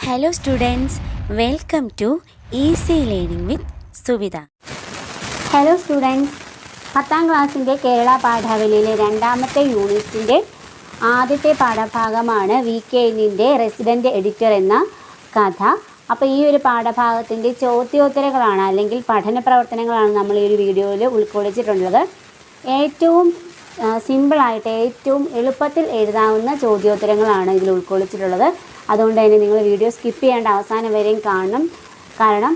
Hello students, welcome to Easy Learning with Suvida. Hello students, 10ാം ക്ലാസ്സിൻ്റെ കേരള പാഠാവലിയിലെ രണ്ടാമത്തെ യൂണിറ്റിൻ്റെ ആദ്യത്തെ പാഠഭാഗമാണ് VKNൻ്റെ റെസിഡൻറ്റ് എഡിറ്റർ എന്ന കഥ. അപ്പോൾ ഈ ഒരു പാഠഭാഗത്തിൻ്റെ ചോദ്യോത്തരങ്ങളാണ് അല്ലെങ്കിൽ പഠന പ്രവർത്തനങ്ങളാണ് നമ്മൾ ഈ ഒരു വീഡിയോയിൽ ഉൾക്കൊള്ളിച്ചിട്ടുള്ളത്. ഏറ്റവും സിമ്പിളായിട്ട് ഏറ്റവും എളുപ്പത്തിൽ എഴുതാവുന്ന ചോദ്യോത്തരങ്ങളാണ് ഇതിൽ ഉൾക്കൊള്ളിച്ചിട്ടുള്ളത്. അതുകൊണ്ട് തന്നെ നിങ്ങൾ വീഡിയോ സ്കിപ്പ് ചെയ്യാണ്ട് അവസാനം വരെയും കാണണം. കാരണം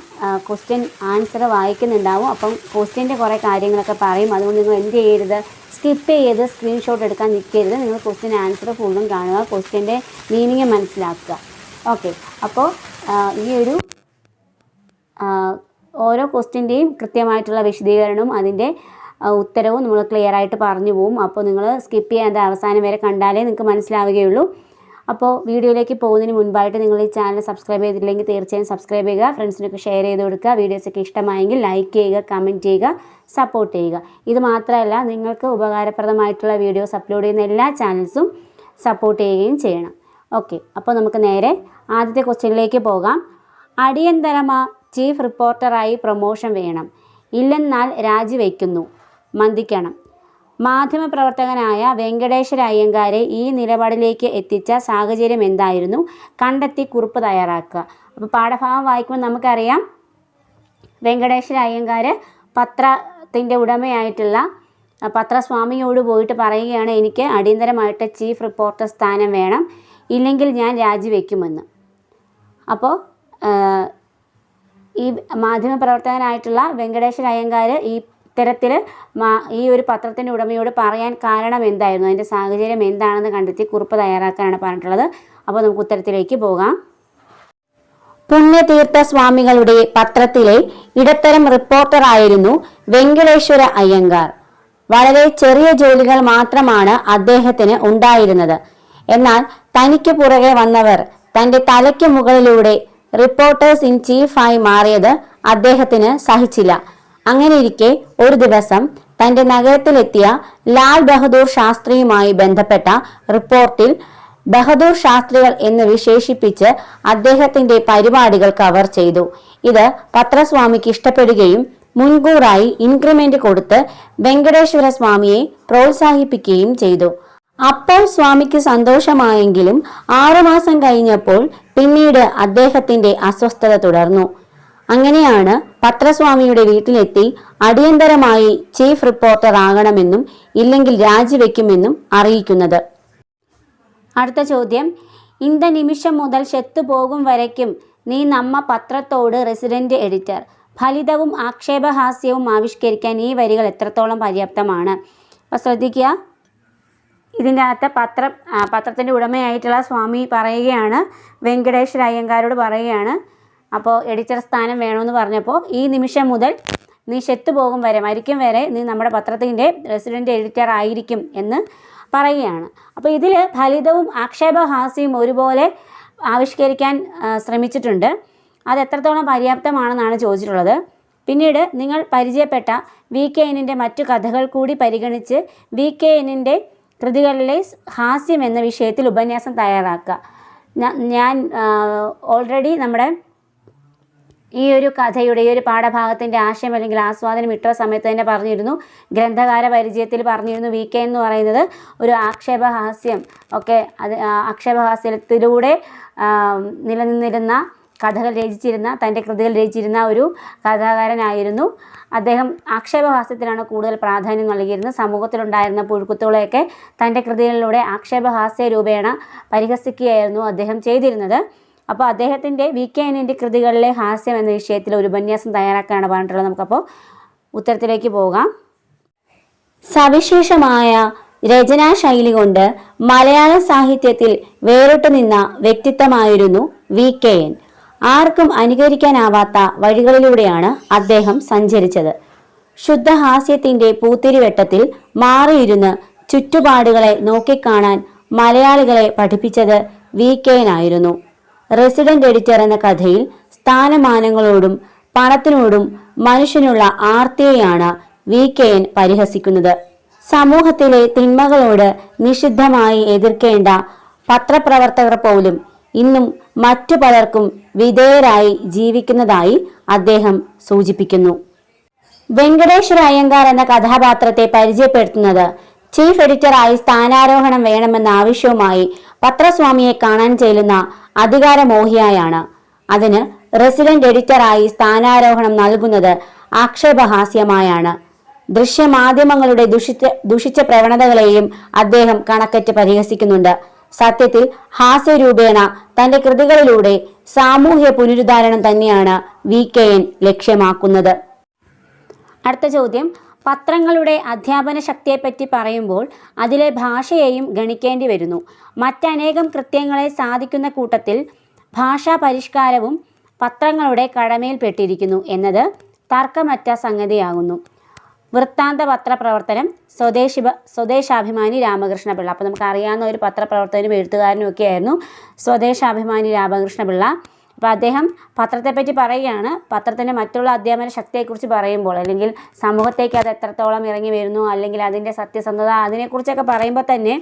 ക്വസ്റ്റ്യൻ ആൻസർ വായിക്കുന്നുണ്ടാവും. അപ്പം ക്വസ്റ്റ്യൻ്റെ കുറേ കാര്യങ്ങളൊക്കെ പറയും. അതുകൊണ്ട് നിങ്ങൾ എന്ത് ചെയ്യരുത്, സ്കിപ്പ് ചെയ്ത് സ്ക്രീൻഷോട്ട് എടുക്കാൻ നിൽക്കരുത്. നിങ്ങൾ ക്വസ്റ്റ്യൻ ആൻസർ ഫുള്ളും കാണുക, ക്വസ്റ്റ്യൻ്റെ മീനിങ് മനസ്സിലാക്കുക. ഓക്കെ, അപ്പോൾ ഈ ഒരു ഓരോ ക്വസ്റ്റ്യൻ്റെയും കൃത്യമായിട്ടുള്ള വിശദീകരണവും അതിൻ്റെ ഉത്തരവും നമ്മൾ ക്ലിയർ ആയിട്ട് പറഞ്ഞു പോകും. അപ്പോൾ നിങ്ങൾ സ്കിപ്പ് ചെയ്യാതെ അവസാനം വരെ കണ്ടാലേ നിങ്ങൾക്ക് മനസ്സിലാവുകയുള്ളൂ. അപ്പോൾ വീഡിയോയിലേക്ക് പോകുന്നതിന് മുൻപായിട്ട് നിങ്ങൾ ഈ ചാനൽ സബ്സ്ക്രൈബ് ചെയ്തിട്ടില്ലെങ്കിൽ തീർച്ചയായും സബ്സ്ക്രൈബ് ചെയ്യുക, ഫ്രണ്ട്സിനൊക്കെ ഷെയർ ചെയ്ത് കൊടുക്കുക. വീഡിയോസൊക്കെ ഇഷ്ടമായെങ്കിൽ ലൈക്ക് ചെയ്യുക, കമൻറ്റ് ചെയ്യുക, സപ്പോർട്ട് ചെയ്യുക. ഇത് മാത്രമല്ല, നിങ്ങൾക്ക് ഉപകാരപ്രദമായിട്ടുള്ള വീഡിയോസ് അപ്ലോഡ് ചെയ്യുന്ന എല്ലാ ചാനൽസും സപ്പോർട്ട് ചെയ്യുകയും ചെയ്യണം. ഓക്കെ, അപ്പോൾ നമുക്ക് നേരെ ആദ്യത്തെ ക്വസ്റ്റ്യനിലേക്ക് പോകാം. അടിയന്തരമാ ചീഫ് റിപ്പോർട്ടറായി പ്രൊമോഷൻ വേണം, ഇല്ലെന്നാൽ രാജിവെക്കുന്നു, മന്ദിക്കണം. മാധ്യമപ്രവർത്തകനായ വെങ്കടേശ്വര അയ്യങ്കാരെ ഈ നിലപാടിലേക്ക് എത്തിച്ച സാഹചര്യം എന്തായിരുന്നു? കണ്ടെത്തി കുറിപ്പ് തയ്യാറാക്കുക. അപ്പോൾ പാഠഭാഗം വായിക്കുമ്പോൾ നമുക്കറിയാം, വെങ്കടേശ്വര അയ്യങ്കാർ പത്രത്തിൻ്റെ ഉടമയായിട്ടുള്ള പത്രസ്വാമിയോട് പോയിട്ട് പറയുകയാണ്, എനിക്ക് അടിയന്തരമായിട്ട് ചീഫ് റിപ്പോർട്ടർ സ്ഥാനം വേണം, ഇല്ലെങ്കിൽ ഞാൻ രാജിവെക്കുമെന്ന്. അപ്പോൾ ഈ മാധ്യമപ്രവർത്തകനായിട്ടുള്ള വെങ്കടേശ്വര അയ്യങ്കാർ ഇത്തരത്തിൽ ഈ ഒരു പത്രത്തിൻ്റെ ഉടമയോട് പറയാൻ കാരണം എന്തായിരുന്നു, അതിൻ്റെ സാഹചര്യം എന്താണെന്ന് കണ്ടെത്തി കുറിപ്പ് തയ്യാറാക്കാനാണ് പറഞ്ഞിട്ടുള്ളത്. അപ്പോൾ നമുക്ക് ഉത്തരത്തിലേക്ക് പോകാം. പുണ്യതീർത്ഥ സ്വാമികളുടെ പത്രത്തിലെ ഇടത്തരം റിപ്പോർട്ടറായിരുന്നു വെങ്കടേശ്വര അയ്യങ്കാർ. വളരെ ചെറിയ ജോലികൾ മാത്രമാണ് അദ്ദേഹത്തിന് ഉണ്ടായിരുന്നത്. എന്നാൽ തനിക്ക് പുറകെ വന്നവർ തൻ്റെ തലയ്ക്ക് മുകളിലൂടെ റിപ്പോർട്ടേഴ്സ് ഇൻ ചീഫായി മാറിയത് അദ്ദേഹത്തിന് സഹിച്ചില്ല. അങ്ങനെയിരിക്കെ ഒരു ദിവസം തൻ്റെ നഗരത്തിലെത്തിയ ലാൽ ബഹദൂർ ശാസ്ത്രിയുമായി ബന്ധപ്പെട്ട റിപ്പോർട്ടിൽ ബഹദൂർ ശാസ്ത്രികൾ എന്ന് വിശേഷിപ്പിച്ച് അദ്ദേഹത്തിൻ്റെ പരിപാടികൾ കവർ ചെയ്തു. ഇത് പത്രസ്വാമിക്ക് ഇഷ്ടപ്പെടുകയും മുൻകൂറായി ഇൻക്രിമെന്റ് കൊടുത്ത് വെങ്കടേശ്വര സ്വാമിയെ പ്രോത്സാഹിപ്പിക്കുകയും ചെയ്തു. അപ്പോൾ സ്വാമിക്ക് സന്തോഷമായെങ്കിലും 6 മാസം കഴിഞ്ഞപ്പോൾ പിന്നീട് അദ്ദേഹത്തിന്റെ അസ്വസ്ഥത തുടർന്നു. അങ്ങനെയാണ് പത്രസ്വാമിയുടെ വീട്ടിലെത്തി അടിയന്തരമായി ചീഫ് റിപ്പോർട്ടർ ആകണമെന്നും ഇല്ലെങ്കിൽ രാജിവെക്കുമെന്നും അറിയിക്കുന്നത്. അടുത്ത ചോദ്യം, ഇന്ത നിമിഷം മുതൽ ചെത്തുപോകും വരയ്ക്കും നീ നമ്മ പത്രത്തോട് റെസിഡന്റ് എഡിറ്റർ. ഫലിതവും ആക്ഷേപഹാസ്യവും ആവിഷ്കരിക്കാൻ ഈ വരികൾ എത്രത്തോളം പര്യാപ്തമാണ്? അപ്പോൾ ശ്രദ്ധിക്കുക, ഇതിൻ്റെ അകത്ത് പത്രത്തിൻ്റെ ഉടമയായിട്ടുള്ള സ്വാമി പറയുകയാണ്, വെങ്കടേശ്വര അയ്യങ്കാരോട് പറയുകയാണ്, അപ്പോൾ എഡിറ്റർ സ്ഥാനം വേണമെന്ന് പറഞ്ഞപ്പോൾ ഈ നിമിഷം മുതൽ നീ ചെത്തുപോകും വരെ, മരിക്കും വരെ നീ നമ്മുടെ പത്രത്തിൻ്റെ റെസിഡൻറ്റ് എഡിറ്റർ ആയിരിക്കും എന്ന് പറയുകയാണ്. അപ്പോൾ ഇതിൽ ഫലിതവും ആക്ഷേപഹാസ്യവും ഒരുപോലെ ആവിഷ്കരിക്കാൻ ശ്രമിച്ചിട്ടുണ്ട്. അത് എത്രത്തോളം പര്യാപ്തമാണെന്നാണ് ചോദിച്ചിട്ടുള്ളത്. പിന്നീട് നിങ്ങൾ പരിചയപ്പെട്ട VKNൻ്റെ മറ്റു കഥകൾ കൂടി പരിഗണിച്ച് VKNൻ്റെ കൃതികളിലെ ഹാസ്യം എന്ന വിഷയത്തിൽ ഉപന്യാസം തയ്യാറാക്കുക. ഞാൻ ഓൾറെഡി നമ്മുടെ ഈ ഒരു കഥയുടെ ഈ ഒരു പാഠഭാഗത്തിൻ്റെ ആശയം അല്ലെങ്കിൽ ആസ്വാദനം ഇട്ട സമയത്ത് തന്നെ പറഞ്ഞിരുന്നു, ഗ്രന്ഥകാര പരിചയത്തിൽ പറഞ്ഞിരുന്നു, VKN എന്ന് പറയുന്നത് ഒരു ആക്ഷേപഹാസ്യം ഒക്കെ ആക്ഷേപഹാസ്യത്തിലൂടെ നിലനിന്നിരുന്ന കഥകൾ രചിച്ചിരുന്ന, തൻ്റെ കൃതികൾ രചിച്ചിരുന്ന ഒരു കഥാകാരനായിരുന്നു അദ്ദേഹം. ആക്ഷേപഹാസ്യത്തിനാണ് കൂടുതൽ പ്രാധാന്യം നൽകിയിരുന്നത്. സമൂഹത്തിലുണ്ടായിരുന്ന പുഴുക്കുത്തുകളെയൊക്കെ തൻ്റെ കൃതികളിലൂടെ ആക്ഷേപഹാസ്യ രൂപേണ പരിഹസിക്കുകയായിരുന്നു അദ്ദേഹം ചെയ്തിരുന്നത്. അപ്പോൾ അദ്ദേഹത്തിൻ്റെ VKNൻ്റെ കൃതികളിലെ ഹാസ്യം എന്ന വിഷയത്തിൽ ഒരു ഉപന്യാസം തയ്യാറാക്കാനാണ് പറഞ്ഞിട്ടുള്ളത്. നമുക്കപ്പോൾ ഉത്തരത്തിലേക്ക് പോകാം. സവിശേഷമായ രചനാശൈലി കൊണ്ട് മലയാള സാഹിത്യത്തിൽ വേറിട്ടു നിന്ന വ്യക്തിത്വമായിരുന്നു VKN. ആർക്കും അനുകരിക്കാനാവാത്ത വഴികളിലൂടെയാണ് അദ്ദേഹം സഞ്ചരിച്ചത്. ശുദ്ധഹാസ്യത്തിൻ്റെ പൂത്തിരിവെട്ടത്തിൽ മാറിയിരുന്ന് ചുറ്റുപാടുകളെ നോക്കിക്കാണാൻ മലയാളികളെ പഠിപ്പിച്ചത് VKN ആയിരുന്നു. റെസിഡന്റ് എഡിറ്റർ എന്ന കഥയിൽ സ്ഥാനമാനങ്ങളോടും പണത്തിനോടും മനുഷ്യനുള്ള ആർത്തിയെയാണ് VKN പരിഹസിക്കുന്നത്. സമൂഹത്തിലെ തിന്മകളോട് നിഷിദ്ധമായി എതിർക്കേണ്ട പത്രപ്രവർത്തകർ പോലും ഇന്നും മറ്റു പലർക്കും വിധേയരായി ജീവിക്കുന്നതായി അദ്ദേഹം സൂചിപ്പിക്കുന്നു. വെങ്കടേശ്വര അയ്യങ്കാർ എന്ന കഥാപാത്രത്തെ പരിചയപ്പെടുത്തുന്നത് ചീഫ് എഡിറ്ററായി സ്ഥാനാരോഹണം വേണമെന്ന ആവശ്യവുമായി പത്രസ്വാമിയെ കാണാൻ ചെല്ലുന്ന അധികാരമോഹിയായാണ്. അതിന് റെസിഡന്റ് എഡിറ്ററായി സ്ഥാനാരോഹണം നൽകുന്നത് ആക്ഷേപഹാസ്യമായാണ്. ദൃശ്യമാധ്യമങ്ങളുടെ ദുഷിച്ച പ്രവണതകളെയും അദ്ദേഹം കണക്കറ്റ് പരിഹസിക്കുന്നുണ്ട്. സത്യത്തിൽ ഹാസ്യരൂപേണ തന്റെ കൃതികളിലൂടെ സാമൂഹ്യ പുനരുദ്ധാരണം തന്നെയാണ് VKN ലക്ഷ്യമാക്കുന്നത്. അടുത്ത ചോദ്യം, പത്രങ്ങളുടെ അധ്യാപന ശക്തിയെപ്പറ്റി പറയുമ്പോൾ അതിലെ ഭാഷയെയും ഗണിക്കേണ്ടി വരുന്നു. മറ്റനേകം കൃത്യങ്ങളെ സാധിക്കുന്ന കൂട്ടത്തിൽ ഭാഷാ പരിഷ്കാരവും പത്രങ്ങളുടെ കടമയിൽപ്പെട്ടിരിക്കുന്നു എന്നത് തർക്കമറ്റ സംഗതിയാകുന്നു. വൃത്താന്ത പത്രപ്രവർത്തനം സ്വദേശാഭിമാനി രാമകൃഷ്ണപിള്ള. അപ്പോൾ നമുക്കറിയാവുന്ന ഒരു പത്രപ്രവർത്തകനും എഴുത്തുകാരനും ഒക്കെ ആയിരുന്നു സ്വദേശാഭിമാനി രാമകൃഷ്ണപിള്ള. അപ്പോൾ അദ്ദേഹം പത്രത്തെപ്പറ്റി പറയുകയാണ്. പത്രത്തിൻ്റെ മറ്റുള്ള അധ്യാപന ശക്തിയെക്കുറിച്ച് പറയുമ്പോൾ, അല്ലെങ്കിൽ സമൂഹത്തേക്ക് അത് എത്രത്തോളം ഇറങ്ങി വരുന്നു, അല്ലെങ്കിൽ അതിൻ്റെ സത്യസന്ധത, അതിനെക്കുറിച്ചൊക്കെ പറയുമ്പോൾ തന്നെ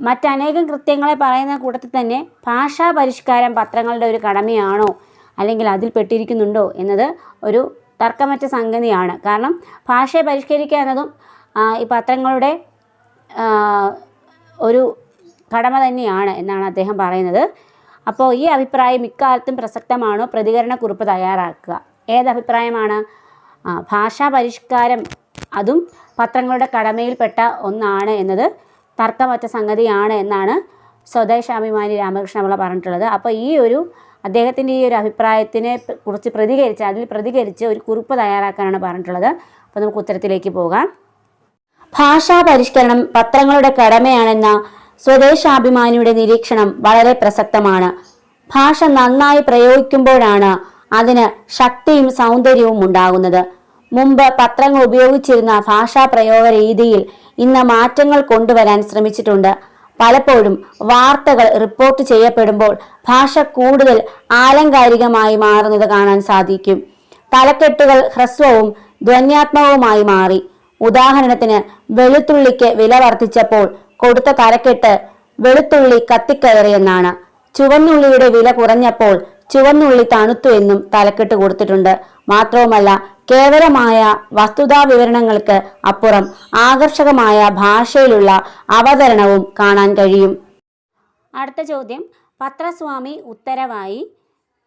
മറ്റനേകം കൃത്യങ്ങളെ പറയുന്ന കൂട്ടത്തിൽ തന്നെ ഭാഷാ പരിഷ്കാരം പത്രങ്ങളുടെ ഒരു കടമയാണോ, അല്ലെങ്കിൽ അതിൽ പെട്ടിരിക്കുന്നുണ്ടോ എന്നത് ഒരു തർക്കമറ്റ സംഗതിയാണ്. കാരണം ഭാഷയെ പരിഷ്കരിക്കുക എന്നതും ഈ പത്രങ്ങളുടെ ഒരു കടമ തന്നെയാണ് എന്നാണ് അദ്ദേഹം പറയുന്നത്. അപ്പോൾ ഈ അഭിപ്രായം ഇക്കാലത്തും പ്രസക്തമാണോ? പ്രതികരണക്കുറിപ്പ് തയ്യാറാക്കുക. ഏതഭിപ്രായമാണ്? ഭാഷാ പരിഷ്കാരം അതും പത്രങ്ങളുടെ കടമയിൽപ്പെട്ട ഒന്നാണ് എന്നത് തർക്കമറ്റ സംഗതിയാണ് എന്നാണ് സ്വദേശാഭിമാനി രാമകൃഷ്ണപിള്ള പറഞ്ഞിട്ടുള്ളത്. അപ്പോൾ ഈ ഒരു അദ്ദേഹത്തിൻ്റെ ഈ ഒരു അഭിപ്രായത്തിനെ കുറിച്ച് പ്രതികരിച്ച് ഒരു കുറിപ്പ് തയ്യാറാക്കാനാണ് പറഞ്ഞിട്ടുള്ളത്. അപ്പോൾ നമുക്ക് ഉത്തരത്തിലേക്ക് പോകാം. ഭാഷാ പരിഷ്കരണം പത്രങ്ങളുടെ കടമയാണെന്ന സ്വദേശാഭിമാനിയുടെ നിരീക്ഷണം വളരെ പ്രസക്തമാണ്. ഭാഷ നന്നായി പ്രയോഗിക്കുമ്പോഴാണ് അതിന് ശക്തിയും സൗന്ദര്യവും ഉണ്ടാകുന്നത്. മുമ്പ് പത്രങ്ങൾ ഉപയോഗിച്ചിരുന്ന ഭാഷാ പ്രയോഗ രീതിയിൽ ഇന്ന് മാറ്റങ്ങൾ കൊണ്ടുവരാൻ ശ്രമിച്ചിട്ടുണ്ട്. പലപ്പോഴും വാർത്തകൾ റിപ്പോർട്ട് ചെയ്യപ്പെടുമ്പോൾ ഭാഷ കൂടുതൽ ആലങ്കാരികമായി മാറുന്നത് കാണാൻ സാധിക്കും. തലക്കെട്ടുകൾ ഹ്രസ്വവും ധ്വന്യാത്മകവുമായി മാറി. ഉദാഹരണത്തിന്, വെളുത്തുള്ളിക്ക് വില വർദ്ധിച്ചപ്പോൾ കൊടുത്ത തലക്കെട്ട് വെളുത്തുള്ളി കത്തിക്കയറിയെന്നാണ്. ചുവന്നുള്ളിയുടെ വില കുറഞ്ഞപ്പോൾ ചുവന്നുള്ളി തണുത്തു എന്നും തലക്കെട്ട് കൊടുത്തിട്ടുണ്ട്. മാത്രവുമല്ല, കേവലമായ വസ്തുതാ വിവരണങ്ങൾക്ക് അപ്പുറം ആകർഷകമായ ഭാഷയിലുള്ള അവതരണവും കാണാൻ കഴിയും. അടുത്ത ചോദ്യം, പത്രസ്വാമി ഉത്തരവായി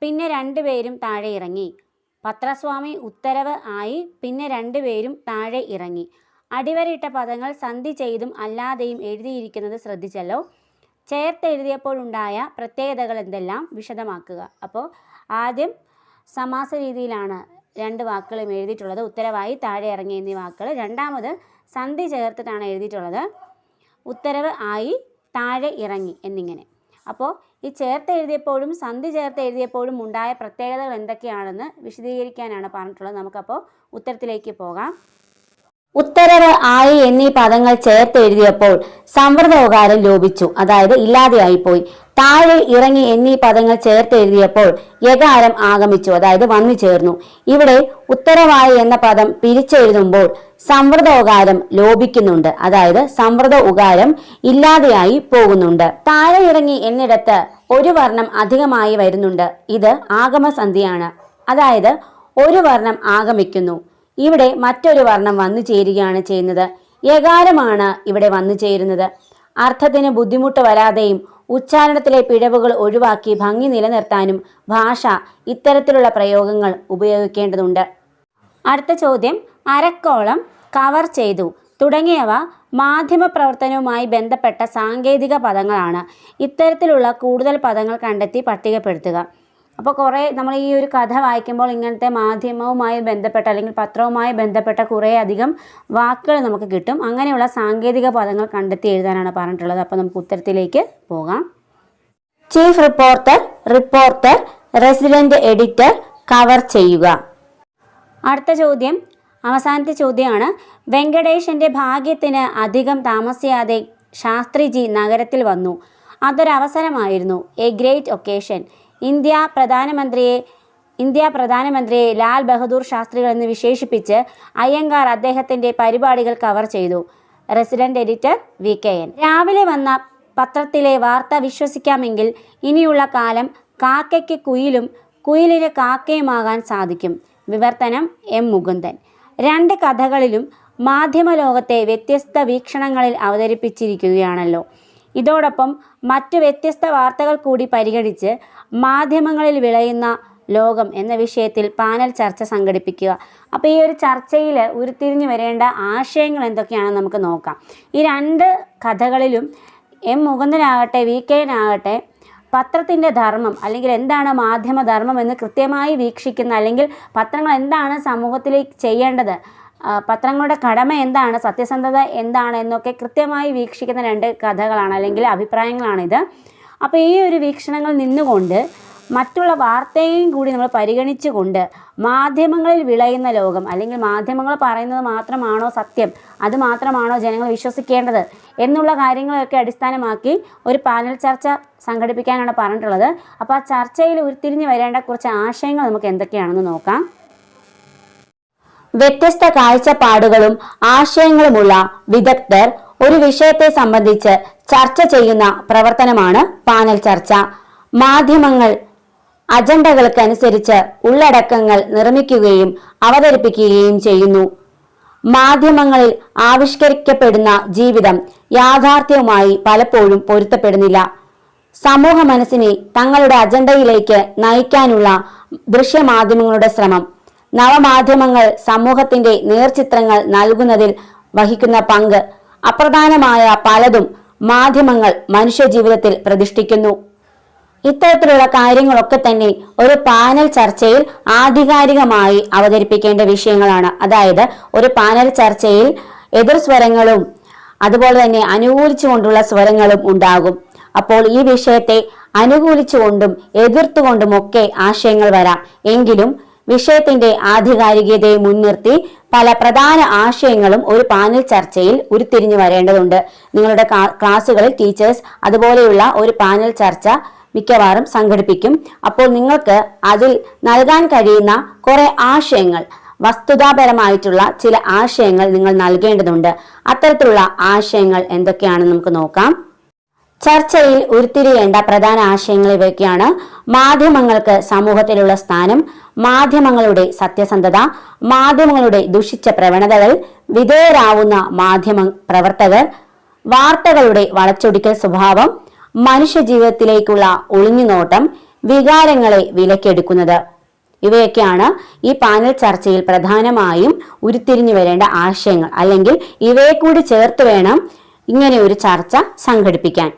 പിന്നെ രണ്ടുപേരും താഴെ ഇറങ്ങി. പത്രസ്വാമി ഉത്തരവ് ആയി പിന്നെ രണ്ടുപേരും താഴെ ഇറങ്ങി. അടിവരയിട്ട പദങ്ങൾ സന്ധി ചെയ്തും അല്ലാതെയും എഴുതിയിരിക്കുന്നത് ശ്രദ്ധിച്ചല്ലോ. ചേർത്തെഴുതിയപ്പോഴുണ്ടായ പ്രത്യേകതകൾ എന്തെല്ലാം വിശദമാക്കുക. അപ്പോൾ ആദ്യം സമാസ രീതിയിലാണ് രണ്ട് വാക്കുകളും എഴുതിയിട്ടുള്ളത്. ഉത്തരവായി, താഴെ ഇറങ്ങി എന്നീ വാക്കുകൾ. രണ്ടാമത് സന്ധി ചേർത്തിട്ടാണ് എഴുതിയിട്ടുള്ളത്. ഉത്തരവ് ആയി, താഴെ ഇറങ്ങി എന്നിങ്ങനെ. അപ്പോൾ ഈ ചേർത്ത് എഴുതിയപ്പോഴും സന്ധി ചേർത്ത് എഴുതിയപ്പോഴും ഉണ്ടായ പ്രത്യേകതകൾ എന്തൊക്കെയാണെന്ന് വിശദീകരിക്കാനാണ് പറഞ്ഞിട്ടുള്ളത്. നമുക്കപ്പോൾ ഉത്തരത്തിലേക്ക് പോകാം. ഉത്തരവ് ആയി എന്നീ പദങ്ങൾ ചേർത്ത് എഴുതിയപ്പോൾ സംവൃതോകാരം ലോപിച്ചു, അതായത് ഇല്ലാതെയായിപ്പോയി. താഴെ ഇറങ്ങി എന്നീ പദങ്ങൾ ചേർത്ത് എഴുതിയപ്പോൾ യകാരം ആഗമിച്ചു, അതായത് വന്നു ചേർന്നു. ഇവിടെ ഉത്തരവായി എന്ന പദം പിരിച്ചെഴുതുമ്പോൾ സംവൃതോകാരം ലോപിക്കുന്നുണ്ട്, അതായത് സംവൃത ഉകാരം ഇല്ലാതെയായി പോകുന്നുണ്ട്. താഴെ ഇറങ്ങി എന്നിടത്ത് ഒരു വർണ്ണം അധികമായി വരുന്നുണ്ട്. ഇത് ആഗമസന്ധിയാണ്, അതായത് ഒരു വർണ്ണം ആഗമിക്കുന്നു. ഇവിടെ മറ്റൊരു വർണ്ണം വന്നു ചേരുകയാണ് ചെയ്യുന്നത്. യകാരമാണ് ഇവിടെ വന്നു ചേരുന്നത്. അർത്ഥത്തിന് ബുദ്ധിമുട്ട് വരാതെയും ഉച്ചാരണത്തിലെ പിഴവുകൾ ഒഴിവാക്കി ഭംഗി നിലനിർത്താനും ഭാഷ ഇത്തരത്തിലുള്ള പ്രയോഗങ്ങൾ ഉപയോഗിക്കേണ്ടതുണ്ട്. അടുത്ത ചോദ്യം, അരക്കോളം, കവർ ചെയ്തു തുടങ്ങിയവ മാധ്യമപ്രവർത്തനവുമായി ബന്ധപ്പെട്ട സാങ്കേതിക പദങ്ങളാണ്. ഇത്തരത്തിലുള്ള കൂടുതൽ പദങ്ങൾ കണ്ടെത്തി പട്ടികപ്പെടുത്തുക. അപ്പോൾ കുറേ നമ്മൾ ഈ ഒരു കഥ വായിക്കുമ്പോൾ ഇങ്ങനത്തെ മാധ്യമവുമായി ബന്ധപ്പെട്ട അല്ലെങ്കിൽ പത്രവുമായി ബന്ധപ്പെട്ട കുറേ അധികം വാക്കുകൾ നമുക്ക് കിട്ടും. അങ്ങനെയുള്ള സാങ്കേതിക പദങ്ങൾ കണ്ടെത്തി എഴുതാനാണ് പറഞ്ഞിട്ടുള്ളത്. അപ്പോൾ നമുക്ക് ഉത്തരത്തിലേക്ക് പോകാം. Chief reporter, reporter, resident editor, cover ചെയ്യുക. അടുത്ത ചോദ്യം, അവസാനത്തെ ചോദ്യമാണ്. വെങ്കടേശന്റെ ഭാഗ്യത്തിന് അധികം താമസിയാതെ ശാസ്ത്രിജി നഗരത്തിൽ വന്നു. അതൊരവസരമായിരുന്നു, എ ഗ്രേറ്റ് ഒക്കേഷൻ. ഇന്ത്യ പ്രധാനമന്ത്രിയെ ലാൽ ബഹദൂർ ശാസ്ത്രികൾ എന്ന് വിശേഷിപ്പിച്ച് അയ്യങ്കാർ അദ്ദേഹത്തിൻ്റെ പരിപാടികൾ കവർ ചെയ്തു. Resident editor VKN. രാവിലെ വന്ന പത്രത്തിലെ വാർത്ത വിശ്വസിക്കാമെങ്കിൽ ഇനിയുള്ള കാലം കാക്കയ്ക്ക് കുയിലും കുയിലിന് കാക്കയുമാകാൻ സാധിക്കും. വിവർത്തനം എം മുകുന്ദൻ. രണ്ട് കഥകളിലും മാധ്യമലോകത്തെ വ്യത്യസ്ത വീക്ഷണങ്ങളിൽ അവതരിപ്പിച്ചിരിക്കുകയാണല്ലോ. ഇതോടൊപ്പം മറ്റു വ്യത്യസ്ത വാർത്തകൾ കൂടി പരിഗണിച്ച് മാധ്യമങ്ങളിൽ വിളയുന്ന ലോകം എന്ന വിഷയത്തിൽ പാനൽ ചർച്ച സംഘടിപ്പിക്കുക. അപ്പോൾ ഈ ഒരു ചർച്ചയിൽ ഉരുത്തിരിഞ്ഞു വരേണ്ട ആശയങ്ങൾ എന്തൊക്കെയാണെന്ന് നമുക്ക് നോക്കാം. ഈ രണ്ട് കഥകളിലും എം മുകുന്ദനാകട്ടെ VK-നാകട്ടെ പത്രത്തിൻ്റെ ധർമ്മം അല്ലെങ്കിൽ എന്താണ് മാധ്യമധർമ്മം എന്ന് കൃത്യമായി വീക്ഷിക്കുന്ന, അല്ലെങ്കിൽ പത്രങ്ങൾ എന്താണ് സമൂഹത്തിലേക്ക് ചെയ്യേണ്ടത്, പത്രങ്ങളുടെ കടമ എന്താണ്, സത്യസന്ധത എന്താണ് എന്നൊക്കെ കൃത്യമായി വീക്ഷിക്കുന്ന രണ്ട് കഥകളാണ് അല്ലെങ്കിൽ അഭിപ്രായങ്ങളാണിത്. അപ്പോൾ ഈ ഒരു വീക്ഷണങ്ങളിൽ നിന്നുകൊണ്ട് മറ്റുള്ള വാർത്തയും കൂടി നമ്മൾ പരിഗണിച്ചുകൊണ്ട് മാധ്യമങ്ങളിൽ വിളയുന്ന ലോകം, അല്ലെങ്കിൽ മാധ്യമങ്ങൾ പറയുന്നത് മാത്രമാണോ സത്യം, അത് മാത്രമാണോ ജനങ്ങൾ വിശ്വസിക്കേണ്ടത് എന്നുള്ള കാര്യങ്ങളൊക്കെ അടിസ്ഥാനമാക്കി ഒരു പാനൽ ചർച്ച സംഘടിപ്പിക്കാനാണ് പറഞ്ഞിട്ടുള്ളത്. അപ്പോൾ ആ ചർച്ചയിൽ ഉരുത്തിരിഞ്ഞ് വരേണ്ട കുറച്ച് ആശയങ്ങൾ നമുക്ക് എന്തൊക്കെയാണെന്ന് നോക്കാം. വ്യത്യസ്ത കാഴ്ചപ്പാടുകളും ആശയങ്ങളുമുള്ള വിദഗ്ധർ ഒരു വിഷയത്തെ സംബന്ധിച്ച് ചർച്ച ചെയ്യുന്ന പ്രവർത്തനമാണ് പാനൽ ചർച്ച. മാധ്യമങ്ങൾ അജണ്ടകൾക്കനുസരിച്ച് ഉള്ളടക്കങ്ങൾ നിർമ്മിക്കുകയും അവതരിപ്പിക്കുകയും ചെയ്യുന്നു. മാധ്യമങ്ങളിൽ ആവിഷ്കരിക്കപ്പെടുന്ന ജീവിതം യാഥാർത്ഥ്യവുമായി പലപ്പോഴും പൊരുത്തപ്പെടുന്നില്ല. സമൂഹ മനസ്സിനെ തങ്ങളുടെ അജണ്ടയിലേക്ക് നയിക്കാനുള്ള ദൃശ്യമാധ്യമങ്ങളുടെ ശ്രമം. നവമാധ്യമങ്ങൾ സമൂഹത്തിന്റെ നേർചിത്രങ്ങൾ നൽകുന്നതിൽ വഹിക്കുന്ന പങ്ക്. അപ്രധാനമായ പലതും മാധ്യമങ്ങൾ മനുഷ്യജീവിതത്തിൽ പ്രതിഷ്ഠിക്കുന്നു. ഇത്തരത്തിലുള്ള കാര്യങ്ങളൊക്കെ തന്നെ ഒരു പാനൽ ചർച്ചയിൽ ആധികാരികമായി അവതരിപ്പിക്കേണ്ട വിഷയങ്ങളാണ്. അതായത് ഒരു പാനൽ ചർച്ചയിൽ എതിർ സ്വരങ്ങളും അതുപോലെ തന്നെ അനുകൂലിച്ചുകൊണ്ടുള്ള സ്വരങ്ങളും ഉണ്ടാകും. അപ്പോൾ ഈ വിഷയത്തെ അനുകൂലിച്ചുകൊണ്ടും എതിർത്തുകൊണ്ടുമൊക്കെ ആശയങ്ങൾ വരാം. എങ്കിലും വിഷയത്തിന്റെ ആധികാരികതയെ മുൻനിർത്തി പല പ്രധാന ആശയങ്ങളും ഒരു പാനൽ ചർച്ചയിൽ ഉരുത്തിരിഞ്ഞു വരേണ്ടതുണ്ട്. നിങ്ങളുടെ ക്ലാസ്സുകളിൽ ടീച്ചേഴ്സ് അതുപോലെയുള്ള ഒരു പാനൽ ചർച്ച മിക്കവാറും സംഘടിപ്പിക്കും. അപ്പോൾ നിങ്ങൾക്ക് അതിൽ നൽകാൻ കഴിയുന്ന കുറെ ആശയങ്ങൾ, വസ്തുതാപരമായിട്ടുള്ള ചില ആശയങ്ങൾ നിങ്ങൾ നൽകേണ്ടതുണ്ട്. അത്തരത്തിലുള്ള ആശയങ്ങൾ എന്തൊക്കെയാണെന്ന് നമുക്ക് നോക്കാം. ചർച്ചയിൽ ഉരുത്തിരിയേണ്ട പ്രധാന ആശയങ്ങൾ ഇവയൊക്കെയാണ്. മാധ്യമങ്ങൾക്ക് സമൂഹത്തിലുള്ള സ്ഥാനം, മാധ്യമങ്ങളുടെ സത്യസന്ധത, മാധ്യമങ്ങളുടെ ദുഷിച്ച പ്രവണതകൾ, വിധേയരാവുന്ന മാധ്യമ പ്രവർത്തകർ, വാർത്തകളുടെ വളച്ചൊടിക്കൽ സ്വഭാവം, മനുഷ്യ ജീവിതത്തിലേക്കുള്ള ഒളിഞ്ഞുനോട്ടം, വികാരങ്ങളെ വിലക്കെടുക്കുന്നത്. ഇവയൊക്കെയാണ് ഈ പാനൽ ചർച്ചയിൽ പ്രധാനമായും ഉരുത്തിരിഞ്ഞു വരേണ്ട ആശയങ്ങൾ. അല്ലെങ്കിൽ ഇവയെ കൂടി ചേർത്ത് വേണം ഇങ്ങനെ ഒരു ചർച്ച സംഘടിപ്പിക്കാൻ.